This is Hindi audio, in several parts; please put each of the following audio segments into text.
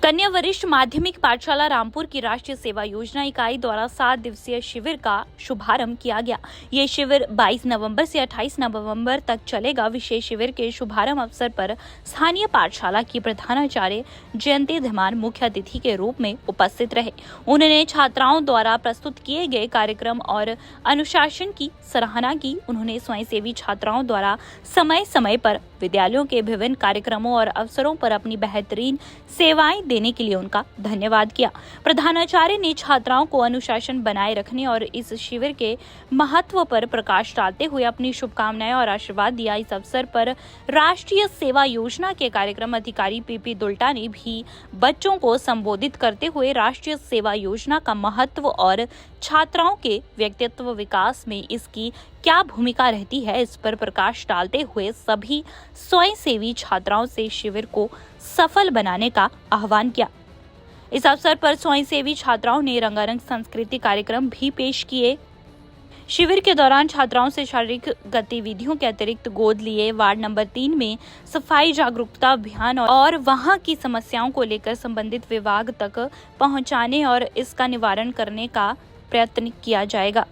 कन्या वरिष्ठ माध्यमिक पाठशाला रामपुर की राष्ट्रीय सेवा योजना इकाई द्वारा 7 दिवसीय शिविर का शुभारंभ किया गया। ये शिविर 22 नवंबर से 28 नवंबर तक चलेगा। विशेष शिविर के शुभारंभ अवसर पर स्थानीय पाठशाला की प्रधानाचार्य जयंती धीमान मुख्य अतिथि के रूप में उपस्थित रहे। उन्होंने छात्राओं द्वारा प्रस्तुत किए गए कार्यक्रम और अनुशासन की सराहना की। उन्होंने स्वयंसेवी छात्राओं द्वारा समय समय पर विद्यालयों के विभिन्न कार्यक्रमों और अवसरों पर अपनी बेहतरीन सेवाएं देने के लिए उनका धन्यवाद किया। प्रधानाचार्य ने छात्राओं को अनुशासन बनाए रखने और इस शिविर के महत्व पर प्रकाश डालते हुए अपनी शुभकामनाएं और आशीर्वाद दिया। इस अवसर पर राष्ट्रीय सेवा योजना के कार्यक्रम अधिकारी पीपी दुल्टा ने भी बच्चों को संबोधित करते हुए राष्ट्रीय सेवा योजना का महत्व और छात्राओं के व्यक्तित्व विकास में इसकी क्या भूमिका रहती है इस पर प्रकाश डालते हुए सभी स्वयंसेवी छात्राओं से शिविर को सफल बनाने का आह्वान किया। इस अवसर पर स्वयंसेवी छात्राओं ने रंगारंग सांस्कृतिक कार्यक्रम भी पेश किए। शिविर के दौरान छात्राओं से शारीरिक गतिविधियों के अतिरिक्त गोद लिए वार्ड नंबर 3 में सफाई जागरूकता अभियान और वहां की समस्याओं को लेकर संबंधित विभाग तक पहुंचाने और इसका निवारण करने का प्रयत्न किया जाएगा।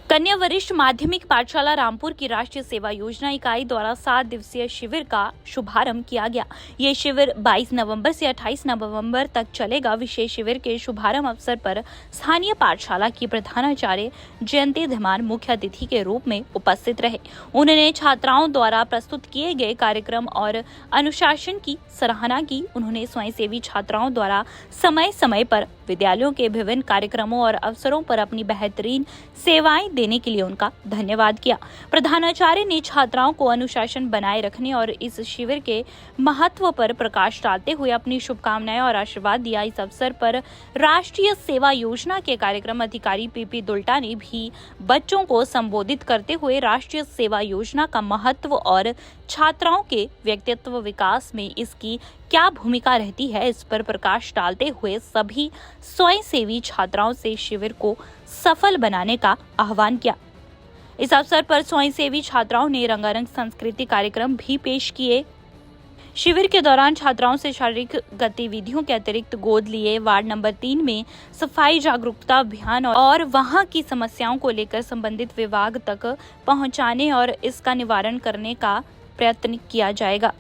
कन्या वरिष्ठ माध्यमिक पाठशाला रामपुर की राष्ट्रीय सेवा योजना इकाई द्वारा 7 दिवसीय शिविर का शुभारंभ किया गया। ये शिविर 22 नवंबर से 28 नवंबर तक चलेगा। विशेष शिविर के शुभारंभ अवसर पर स्थानीय पाठशाला की प्रधानाचार्य जयंती धीमान मुख्य अतिथि के रूप में उपस्थित रहे। उन्होंने छात्राओं द्वारा प्रस्तुत किए गए कार्यक्रम और अनुशासन की सराहना की। उन्होंने स्वयंसेवी छात्राओं द्वारा समय समय पर विद्यालयों के विभिन्न कार्यक्रमों और अवसरों पर अपनी बेहतरीन सेवाएं देने के लिए उनका धन्यवाद किया। प्रधानाचार्य ने छात्राओं को अनुशासन बनाए रखने और इस शिविर के महत्व पर प्रकाश डालते हुए अपनी शुभकामनाएं और आशीर्वाद दिया। इस अवसर पर राष्ट्रीय सेवा योजना के कार्यक्रम अधिकारी पीपी दुल्टा ने भी बच्चों को संबोधित करते हुए राष्ट्रीय सेवा योजना का महत्व और छात्राओं के व्यक्तित्व विकास में इसकी क्या भूमिका रहती है इस पर प्रकाश डालते हुए सभी स्वयंसेवी छात्राओं से शिविर को सफल बनाने का आह्वान किया। इस अवसर पर स्वयंसेवी छात्राओं ने रंगारंग सांस्कृतिक कार्यक्रम भी पेश किए। शिविर के दौरान छात्राओं से शारीरिक गतिविधियों के अतिरिक्त गोद लिए वार्ड नंबर 3 में सफाई जागरूकता अभियान और वहां की समस्याओं को लेकर संबंधित विभाग तक पहुंचाने और इसका निवारण करने का प्रयत्न किया जाएगा।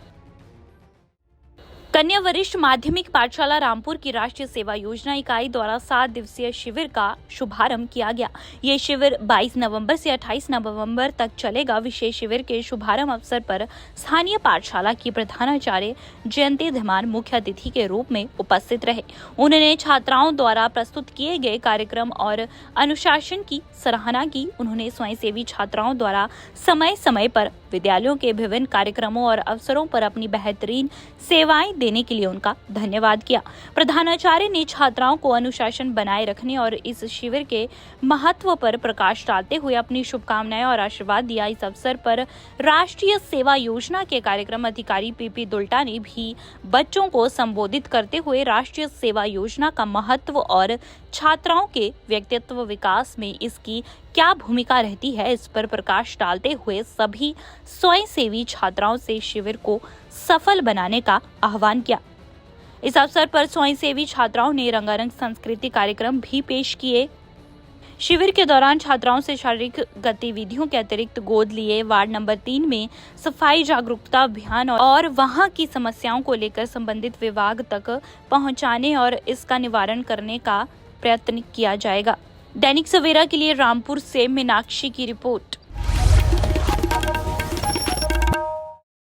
कन्या वरिष्ठ माध्यमिक पाठशाला रामपुर की राष्ट्रीय सेवा योजना इकाई द्वारा 7 दिवसीय शिविर का शुभारंभ किया गया। ये शिविर 22 नवंबर से 28 नवंबर तक चलेगा। विशेष शिविर के शुभारंभ अवसर पर स्थानीय पाठशाला की प्रधानाचार्य जयंती धीमान मुख्य अतिथि के रूप में उपस्थित रहे। उन्होंने छात्राओं द्वारा प्रस्तुत किए गए कार्यक्रम और अनुशासन की सराहना की। उन्होंने स्वयंसेवी छात्राओं द्वारा समय समय पर विद्यालयों के विभिन्न कार्यक्रमों और अवसरों पर अपनी बेहतरीन सेवाएं देने के लिए उनका धन्यवाद किया। प्रधानाचार्य ने छात्राओं को अनुशासन बनाए रखने और इस शिविर के महत्व पर प्रकाश डालते हुए अपनी शुभकामनाएं और आशीर्वाद दिया। इस अवसर पर राष्ट्रीय सेवा योजना के कार्यक्रम अधिकारी पीपी दुल्टा ने भी बच्चों को संबोधित करते हुए राष्ट्रीय सेवा योजना का महत्व और छात्राओं के व्यक्तित्व विकास में इसकी क्या भूमिका रहती है इस पर प्रकाश डालते हुए सभी स्वयंसेवी छात्राओं से शिविर को सफल बनाने का आह्वान किया। इस अवसर पर स्वयंसेवी छात्राओं ने रंगारंग सांस्कृतिक कार्यक्रम भी पेश किए। शिविर के दौरान छात्राओं से शारीरिक गतिविधियों के अतिरिक्त गोद लिए वार्ड नंबर 3 में सफाई जागरूकता अभियान और वहां की समस्याओं को लेकर संबंधित विभाग तक पहुंचाने और इसका निवारण करने का प्रयत्न किया जाएगा। दैनिक सवेरा के लिए रामपुर से मीनाक्षी की रिपोर्ट।